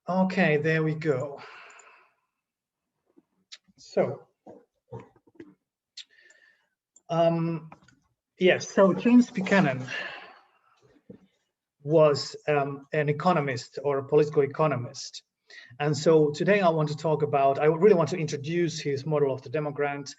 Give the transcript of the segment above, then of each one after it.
Okay, there we go. So, yes, so James Buchanan was an economist or a political economist. And so today I want to talk about, I really want to introduce his model of the Demogrant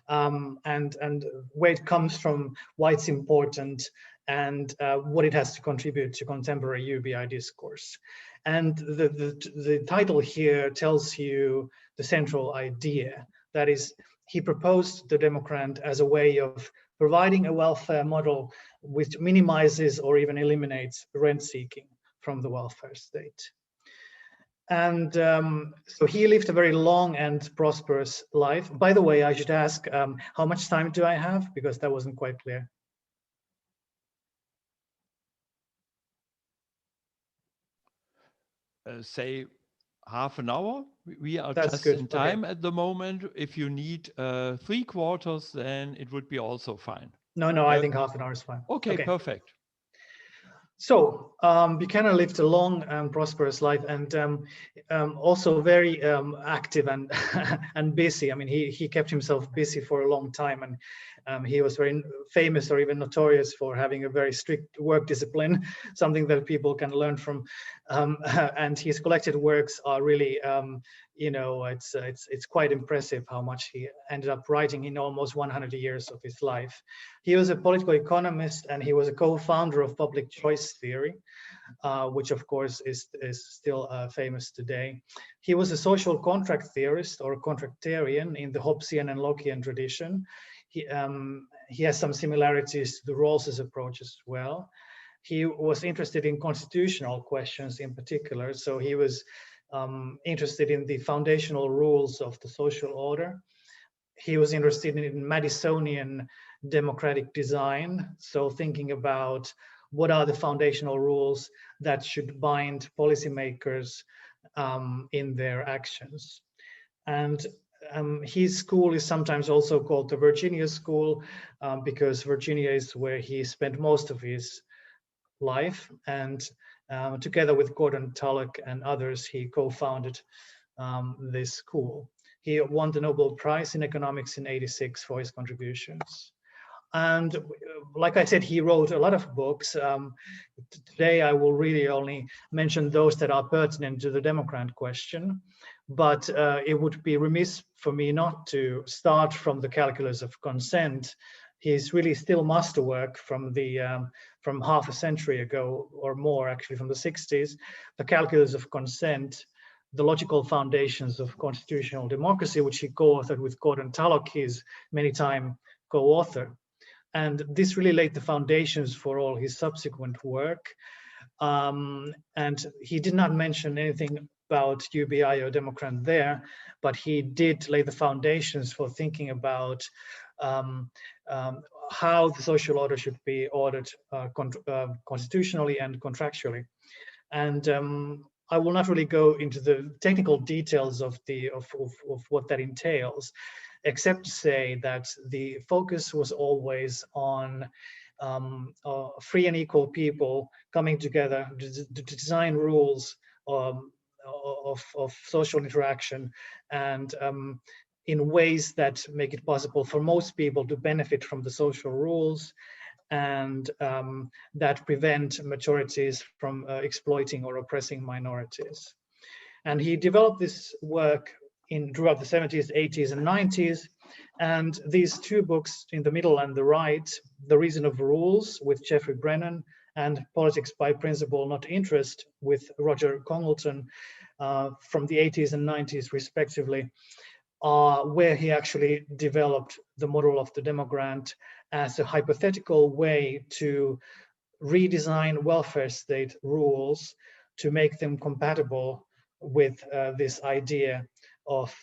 and where it comes from, why it's important, and what it has to contribute to contemporary UBI discourse. And the title here tells you the central idea. That is, he proposed the Demogrant as a way of providing a welfare model which minimizes or even eliminates rent seeking from the welfare state. And so he lived a very long and prosperous life. By the way, I should ask, how much time do I have? Because that wasn't quite clear. Say half an hour. We are That's just good. in time at the moment. If you need 3/4, then it would be also fine. No, I think half an hour is fine. Okay, perfect. So Buchanan lived a long and prosperous life, and also very active and and busy. I mean, he kept himself busy for a long time, and he was very famous or even notorious for having a very strict work discipline, something that people can learn from. And his collected works are really, you know, it's quite impressive how much he ended up writing in almost 100 years of his life. He was a political economist, and he was a co-founder of public choice theory, which of course is still famous today. He was a social contract theorist or a contractarian in the Hobbesian and Lockean tradition. He has some similarities to the Rawls's approach as well. He was interested in constitutional questions in particular, so he was interested in the foundational rules of the social order. He was interested in Madisonian democratic design, so thinking about what are the foundational rules that should bind policymakers in their actions. And his school is sometimes also called the Virginia School because Virginia is where he spent most of his life. And together with Gordon Tullock and others, he co-founded this school. He won the Nobel Prize in Economics in '86 for his contributions. And like I said, he wrote a lot of books. Today, I will really only mention those that are pertinent to the Demogrant question. But it would be remiss for me not to start from the calculus of consent. His really still masterwork from from half a century ago or more, actually from the '60s, the calculus of consent, the logical foundations of constitutional democracy, which he co-authored with Gordon Tullock, his many-time co-author. And this really laid the foundations for all his subsequent work. And he did not mention anything about UBI or Demogrant there, but he did lay the foundations for thinking about how the social order should be ordered constitutionally and contractually. And I will not really go into the technical details of what that entails, except to say that the focus was always on free and equal people coming together to design rules of social interaction and in ways that make it possible for most people to benefit from the social rules and that prevent majorities from exploiting or oppressing minorities. And he developed this work throughout the '70s, '80s, and '90s. And these two books in the middle and the right, The Reason of Rules with Geoffrey Brennan and Politics by Principle, Not Interest with Roger Congleton from the '80s and '90s respectively, where he actually developed the model of the Demogrant as a hypothetical way to redesign welfare state rules to make them compatible with this idea of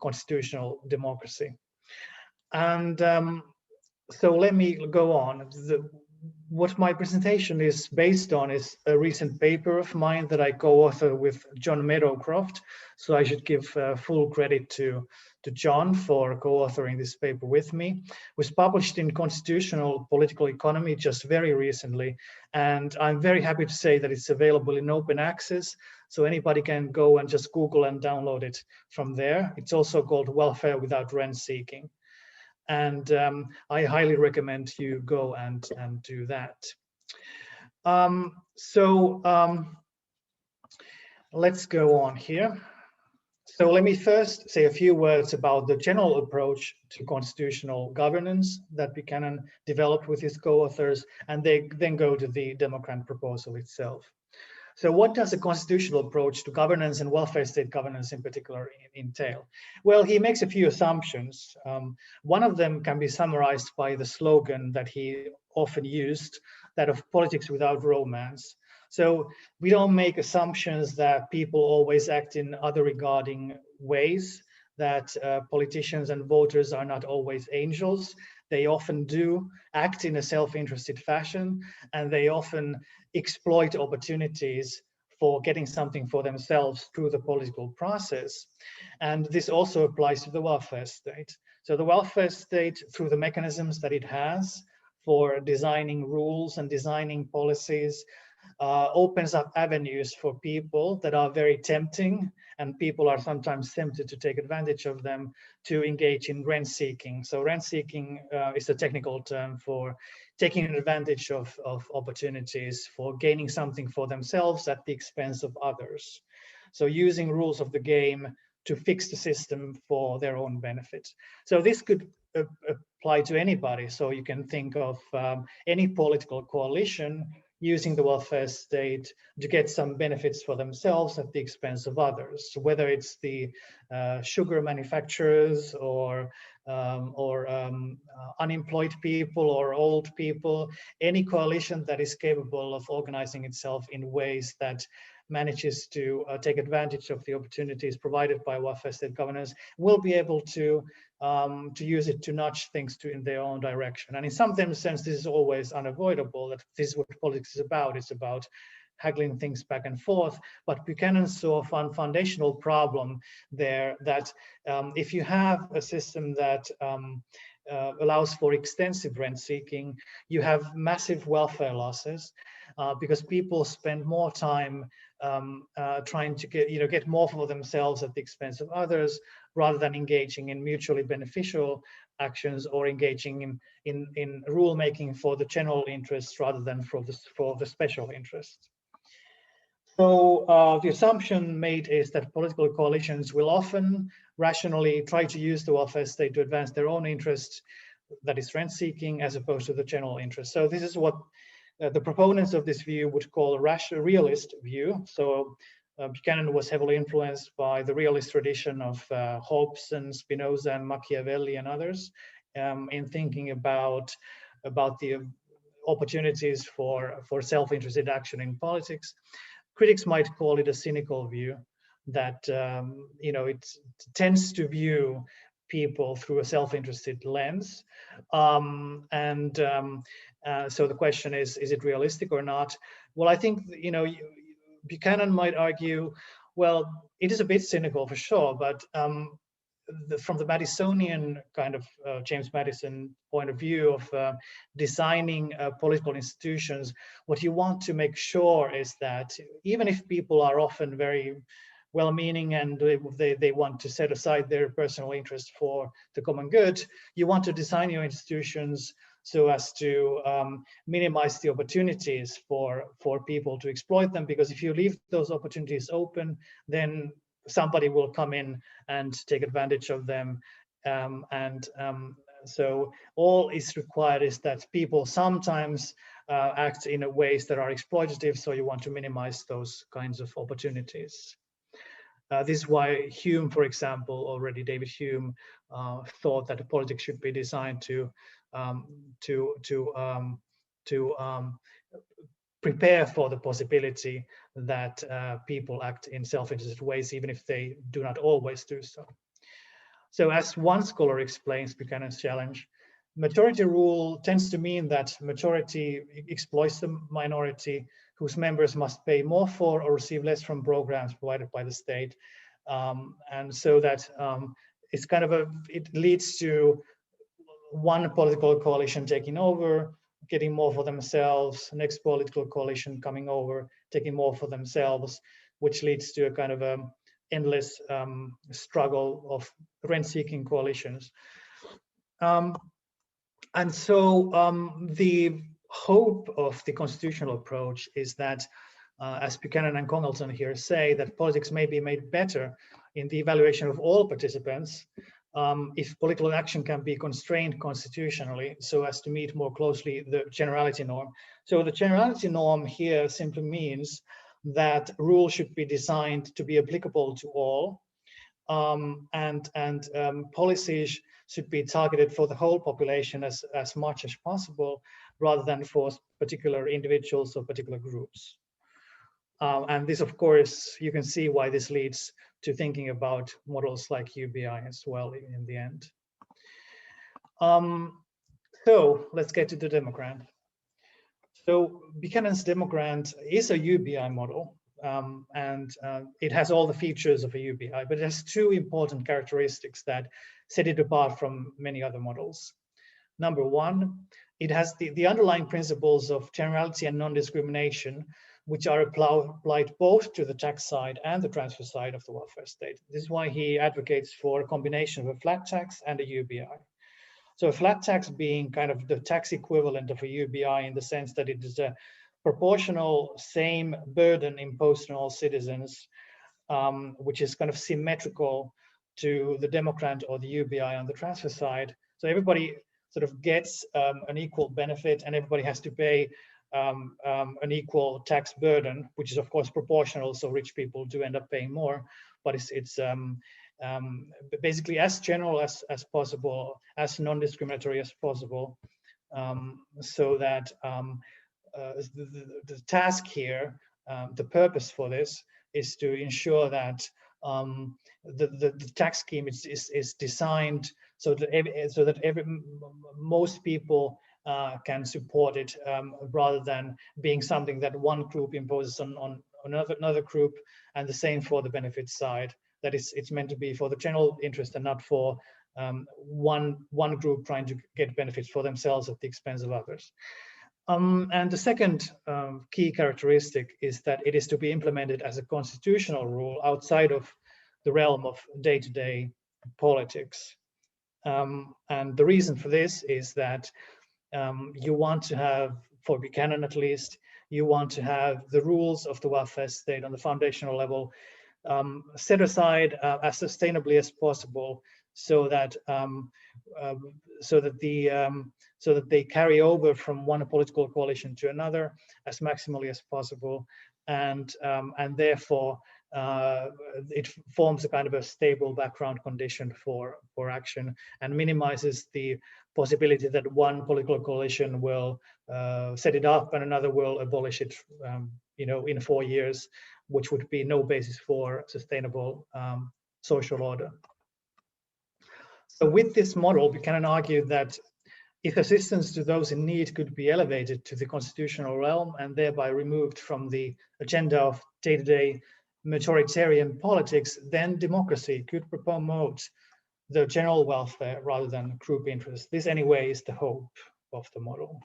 constitutional democracy. And so let me go on. what my presentation is based on is a recent paper of mine that I co-author with John Meadowcroft. So I should give full credit to John for co-authoring this paper with me. It was published in Constitutional Political Economy just very recently, and I'm very happy to say that it's available in open access, so anybody can go and just Google and download it from there. It's also called Welfare Without Rent Seeking. And I highly recommend you go and do that. Let's go on here. So let me first say a few words about the general approach to constitutional governance that Buchanan developed with his co-authors, and they then go to the Demogrant proposal itself. So what does a constitutional approach to governance and welfare state governance in particular entail? Well, he makes a few assumptions. One of them can be summarized by the slogan that he often used, that of politics without romance. So we don't make assumptions that people always act in other regarding ways, that politicians and voters are not always angels. They often do act in a self-interested fashion, and they often exploit opportunities for getting something for themselves through the political process. And this also applies to the welfare state. So the welfare state, through the mechanisms that it has for designing rules and designing policies, opens up avenues for people that are very tempting, and people are sometimes tempted to take advantage of them, to engage in rent seeking. So rent seeking is a technical term for taking advantage of opportunities for gaining something for themselves at the expense of others. So using rules of the game to fix the system for their own benefit. So this could apply to anybody. So you can think of any political coalition using the welfare state to get some benefits for themselves at the expense of others, whether it's the sugar manufacturers or unemployed people or old people, any coalition that is capable of organizing itself in ways that manages to take advantage of the opportunities provided by welfare state governance will be able to use it to nudge things in their own direction. And in some sense, this is always unavoidable, that this is what politics is about. It's about haggling things back and forth. But Buchanan saw a foundational problem there, that if you have a system that allows for extensive rent seeking, you have massive welfare losses because people spend more time trying to get more for themselves at the expense of others, rather than engaging in mutually beneficial actions or engaging in rule making for the general interests rather than for the special interests. So the assumption made is that political coalitions will often rationally try to use the welfare state to advance their own interests, that is rent seeking, as opposed to the general interest. So this is what the proponents of this view would call a realist view. So Buchanan was heavily influenced by the realist tradition of Hobbes and Spinoza and Machiavelli and others in thinking about the opportunities for self-interested action in politics. Critics might call it a cynical view, that it tends to view people through a self-interested lens. So the question is it realistic or not? Well, I think, Buchanan might argue, well, it is a bit cynical for sure, but from the Madisonian kind of James Madison point of view of designing political institutions, what you want to make sure is that even if people are often very well-meaning and they want to set aside their personal interest for the common good, you want to design your institutions so as to minimize the opportunities for people to exploit them, because if you leave those opportunities open, then somebody will come in and take advantage of them. So all is required is that people sometimes act in ways that are exploitative, so you want to minimize those kinds of opportunities. This is why Hume, for example, already David Hume thought that politics should be designed to prepare for the possibility that people act in self-interested ways, even if they do not always do so. So as one scholar explains Buchanan's challenge, Majority rule tends to mean that majority exploits the minority, whose members must pay more for or receive less from programs provided by the state. And so that it's kind of it leads to one political coalition taking over, getting more for themselves, next political coalition coming over, taking more for themselves, which leads to a kind of a endless struggle of rent-seeking coalitions. And so the hope of the constitutional approach is that, as Buchanan and Congleton here say, that politics may be made better in the evaluation of all participants if political action can be constrained constitutionally so as to meet more closely the generality norm. So the generality norm here simply means that rules should be designed to be applicable to all, and policies should be targeted for the whole population as much as possible, rather than for particular individuals or particular groups. And this, of course, you can see why this leads to thinking about models like UBI as well in the end. So let's get to the Demogrant. So Buchanan's Demogrant is a UBI model, and it has all the features of a UBI, but it has two important characteristics that set it apart from many other models. Number one, it has the underlying principles of generality and non-discrimination, which are applied both to the tax side and the transfer side of the welfare state. This is why he advocates for a combination of a flat tax and a UBI. So a flat tax being kind of the tax equivalent of a UBI in the sense that it is a proportional same burden imposed on all citizens, which is kind of symmetrical to the Demogrant or the UBI on the transfer side. So everybody sort of gets an equal benefit, and everybody has to pay an equal tax burden, which is of course proportional, so rich people do end up paying more, but it's basically as general as possible, as non-discriminatory as possible, so that the task here, the purpose for this is to ensure that the tax scheme is designed so that most people can support it, rather than being something that one group imposes on another group, and the same for the benefit side. That it's meant to be for the general interest and not for one group trying to get benefits for themselves at the expense of others. And the second key characteristic is that it is to be implemented as a constitutional rule outside of the realm of day-to-day politics. And the reason for this is that you want to have, for Buchanan at least, you want to have the rules of the welfare state on the foundational level set aside as sustainably as possible, so that they carry over from one political coalition to another as maximally as possible, and therefore it forms a kind of a stable background condition for action, and minimizes the possibility that one political coalition will set it up and another will abolish it, in 4 years, which would be no basis for sustainable social order. So with this model, Buchanan argued that if assistance to those in need could be elevated to the constitutional realm and thereby removed from the agenda of day-to-day majoritarian politics, then democracy could promote the general welfare rather than group interests. This anyway is the hope of the model.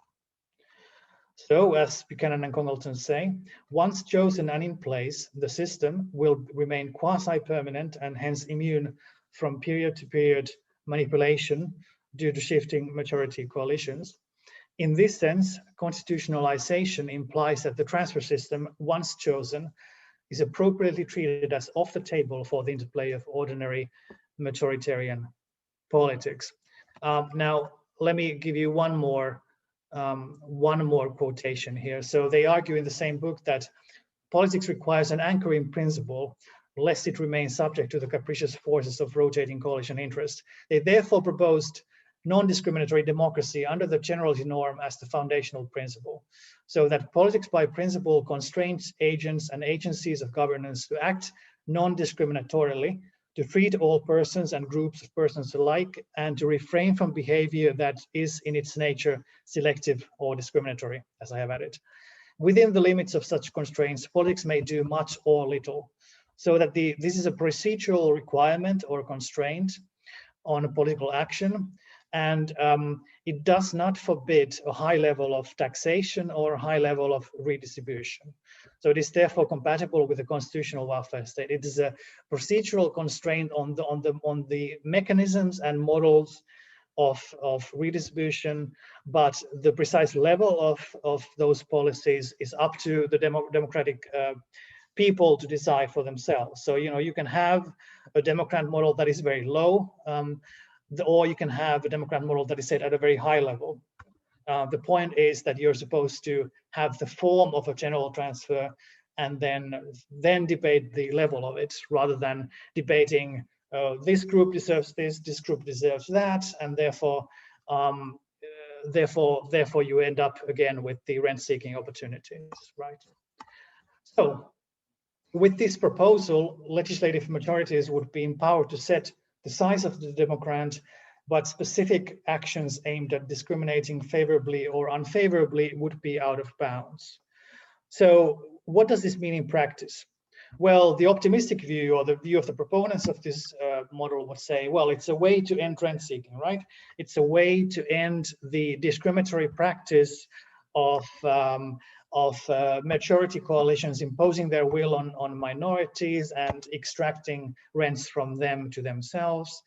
So, as Buchanan and Congleton say, once chosen and in place, the system will remain quasi-permanent and hence immune from period-to-period manipulation due to shifting majority coalitions. In this sense, constitutionalization implies that the transfer system, once chosen, is appropriately treated as off the table for the interplay of ordinary majoritarian politics. Now, let me give you one more quotation here. So they argue in the same book that politics requires an anchoring principle, lest it remain subject to the capricious forces of rotating coalition interest. They therefore proposed non-discriminatory democracy under the generality norm as the foundational principle, so that politics by principle constrains agents and agencies of governance to act non-discriminatorily to treat all persons and groups of persons alike, and to refrain from behavior that is in its nature selective or discriminatory, as I have added. Within the limits of such constraints, politics may do much or little, so that this is a procedural requirement or constraint on a political action, and it does not forbid a high level of taxation or a high level of redistribution. So it is therefore compatible with the constitutional welfare state. It is a procedural constraint on the mechanisms and models of redistribution, but the precise level of those policies is up to the democratic people to decide for themselves. So, you know, you can have a Democrat model that is very low, or you can have a Democrat model that is set at a very high level. The point is that you're supposed to have the form of a general transfer and then debate the level of it, rather than debating this group deserves this group deserves that, and therefore you end up again with the rent-seeking opportunities, right? So with this proposal, legislative majorities would be empowered to set the size of the Demogrant, but specific actions aimed at discriminating favorably or unfavorably would be out of bounds. So what does this mean in practice? Well, the optimistic view, or the view of the proponents of this model, would say, well, it's a way to end rent-seeking, right? It's a way to end the discriminatory practice of majority coalitions imposing their will on minorities and extracting rents from them to themselves.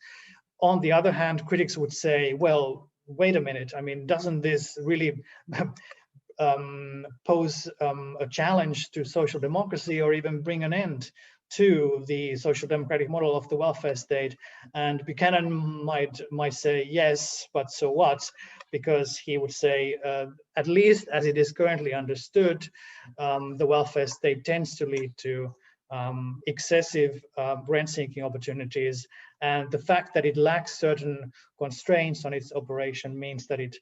On the other hand, critics would say, well, wait a minute, I mean, doesn't this really pose a challenge to social democracy, or even bring an end to the social democratic model of the welfare state? And Buchanan might say, yes, but so what? Because he would say, at least as it is currently understood, the welfare state tends to lead to excessive rent-seeking opportunities, and the fact that it lacks certain constraints on its operation means that it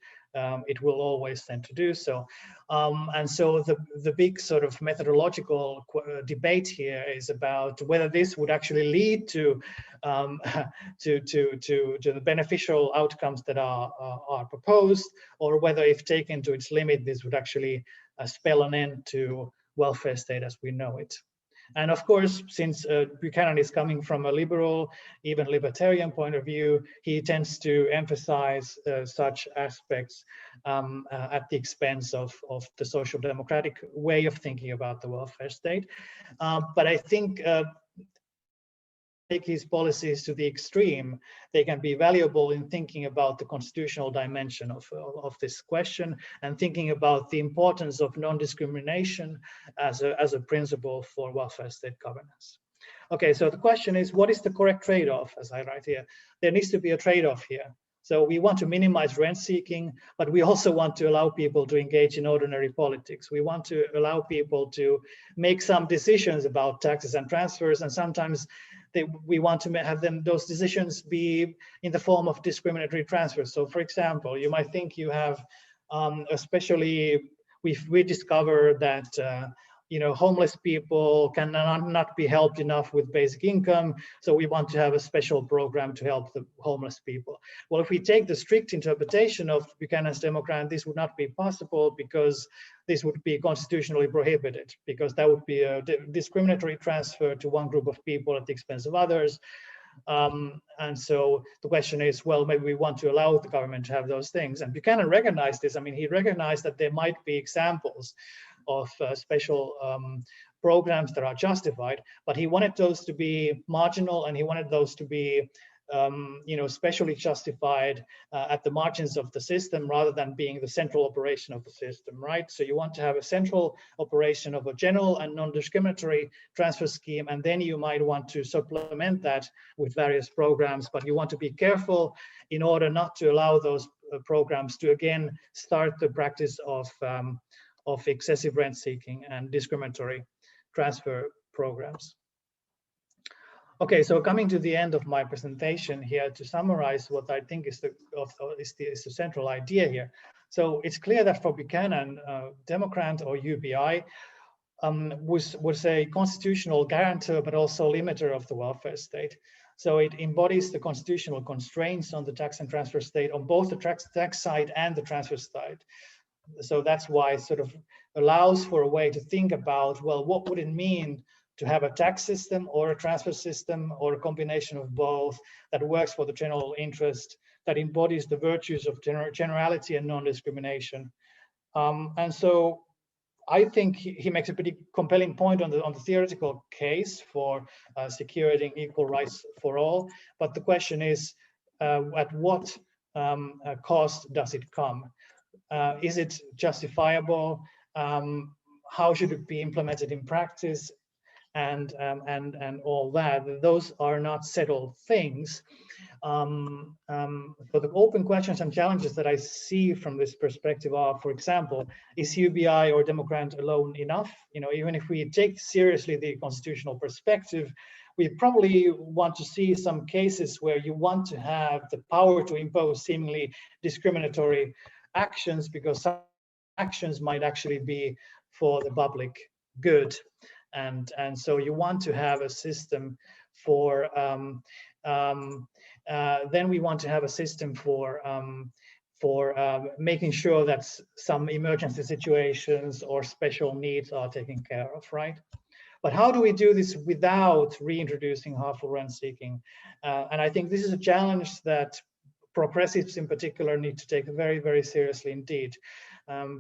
will always tend to do so. And so the big sort of methodological debate here is about whether this would actually lead to the beneficial outcomes that are proposed, or whether, if taken to its limit, this would actually spell an end to welfare state as we know it. And of course, since Buchanan is coming from a liberal, even libertarian point of view, he tends to emphasize such aspects at the expense of the social democratic way of thinking about the welfare state. But I think take his policies to the extreme, they can be valuable in thinking about the constitutional dimension of this question, and thinking about the importance of non-discrimination as a principle for welfare state governance. Okay, so the question is, what is the correct trade-off? As I write here, there needs to be a trade-off here. So we want to minimize rent seeking, but we also want to allow people to engage in ordinary politics. We want to allow people to make some decisions about taxes and transfers, and sometimes we want to have those decisions be in the form of discriminatory transfers. So for example, you might think you have, especially we discover that you know, homeless people can not be helped enough with basic income, so we want to have a special program to help the homeless people. Well, if we take the strict interpretation of Buchanan's Demogrant, this would not be possible, because this would be constitutionally prohibited, because that would be a discriminatory transfer to one group of people at the expense of others. And so the question is, well, maybe we want to allow the government to have those things. And Buchanan recognized this. I mean, he recognized that there might be examples of special programs that are justified, but he wanted those to be marginal, and he wanted those to be you know, specially justified at the margins of the system, rather than being the central operation of the system, right? So you want to have a central operation of a general and non-discriminatory transfer scheme, and then you might want to supplement that with various programs, but you want to be careful in order not to allow those programs to again start the practice of excessive rent seeking and discriminatory transfer programs. Okay, so coming to the end of my presentation here, to summarize what I think is the central idea here. So it's clear that for Buchanan, Demogrant or UBI, was a constitutional guarantor, but also limiter of the welfare state. So it embodies the constitutional constraints on the tax and transfer state on both the tax side and the transfer side. So that's why it sort of allows for a way to think about, well, what would it mean to have a tax system or a transfer system or a combination of both that works for the general interest, that embodies the virtues of generality and non-discrimination. And so I think he makes a pretty compelling point on the theoretical case for securing equal rights for all. But the question is, at what cost does it come? Is it justifiable? How should it be implemented in practice? And all that. Those are not settled things. So the open questions and challenges that I see from this perspective are, for example, is UBI or Demogrant alone enough? You know, even if we take seriously the constitutional perspective, we probably want to see some cases where you want to have the power to impose seemingly discriminatory actions, because some actions might actually be for the public good. And so you want to have a system for then we want to have a system for making sure that some emergency situations or special needs are taken care of, right? But how do we do this without reintroducing harmful rent seeking? And I think this is a challenge that progressives in particular need to take very, very seriously indeed,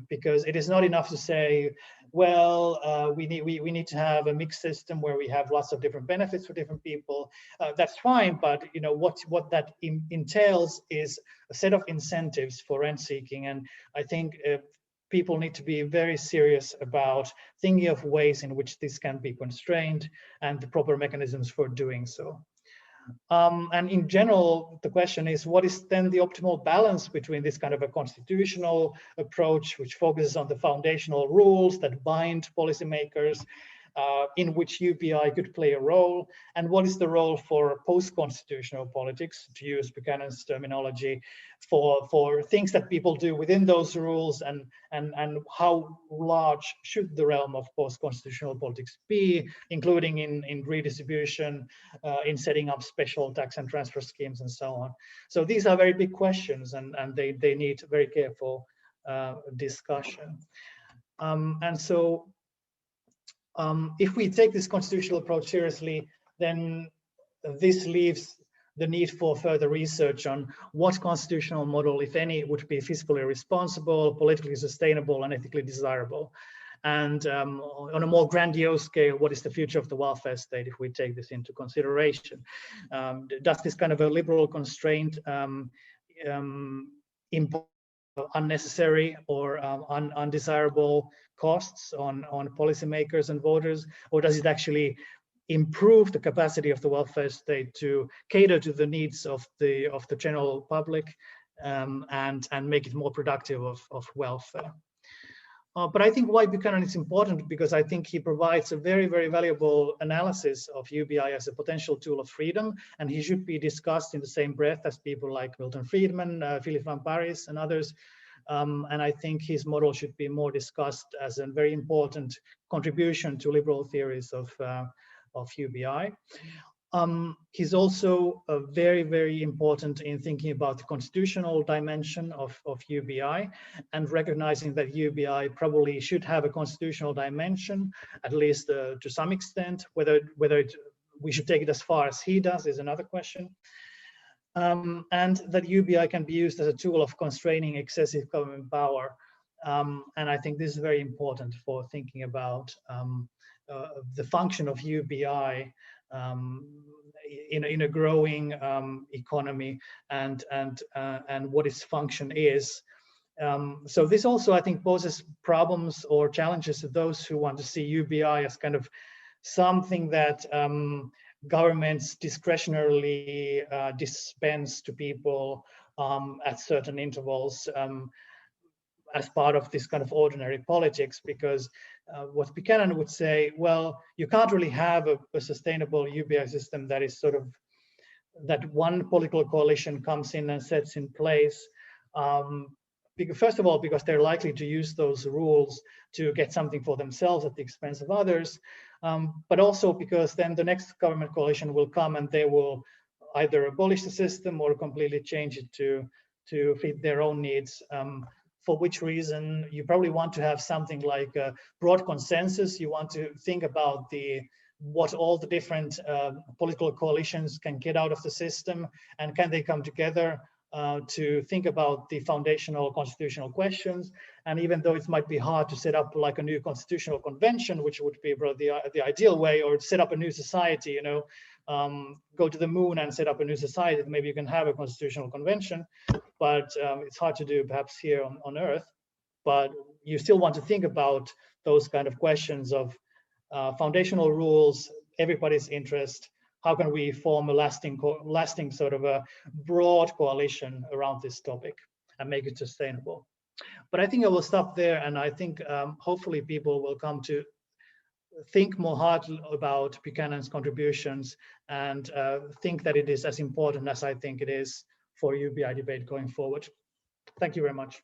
because it is not enough to say, well, we need to have a mixed system where we have lots of different benefits for different people. That's fine, but you know what that entails is a set of incentives for rent seeking, and I think people need to be very serious about thinking of ways in which this can be constrained and the proper mechanisms for doing so. And in general, the question is, what is then the optimal balance between this kind of a constitutional approach, which focuses on the foundational rules that bind policymakers, in which UBI could play a role, and what is the role for post-constitutional politics, to use Buchanan's terminology, for things that people do within those rules, and how large should the realm of post-constitutional politics be, including in redistribution, in setting up special tax and transfer schemes, and so on. So these are very big questions, and they need very careful discussion. And so if we take this constitutional approach seriously, then this leaves the need for further research on what constitutional model, if any, would be fiscally responsible, politically sustainable, and ethically desirable. And on a more grandiose scale, what is the future of the welfare state if we take this into consideration? Does this kind of a liberal constraint impose unnecessary or undesirable costs on policymakers and voters, or does it actually improve the capacity of the welfare state to cater to the needs of the general public and make it more productive of welfare? But I think why Buchanan is important, because I think he provides a very, very valuable analysis of UBI as a potential tool of freedom, and he should be discussed in the same breath as people like Milton Friedman, Philip van Parijs, and others. And I think his model should be more discussed as a very important contribution to liberal theories of UBI. He's also very, very important in thinking about the constitutional dimension of UBI, and recognizing that UBI probably should have a constitutional dimension, at least to some extent. Whether we should take it as far as he does is another question. And that UBI can be used as a tool of constraining excessive government power. And I think this is very important for thinking about the function of UBI in a growing economy, and what its function is. So this also, I think, poses problems or challenges to those who want to see UBI as kind of something that governments discretionarily dispense to people at certain intervals as part of this kind of ordinary politics, because what Buchanan would say, well, you can't really have a sustainable UBI system that is sort of, that one political coalition comes in and sets in place First of all, because they're likely to use those rules to get something for themselves at the expense of others, but also because then the next government coalition will come and they will either abolish the system or completely change it to fit their own needs. For which reason you probably want to have something like a broad consensus. You want to think about what all the different political coalitions can get out of the system, and can they come together to think about the foundational constitutional questions. And even though it might be hard to set up like a new constitutional convention, which would be the ideal way, or set up a new society, you know, go to the moon and set up a new society, maybe you can have a constitutional convention, but it's hard to do perhaps here on Earth. But you still want to think about those kind of questions of foundational rules, everybody's interest. How can we form a lasting sort of a broad coalition around this topic and make it sustainable? But I think I will stop there, and I think hopefully people will come to think more hard about Buchanan's contributions and think that it is as important as I think it is for UBI debate going forward. Thank you very much.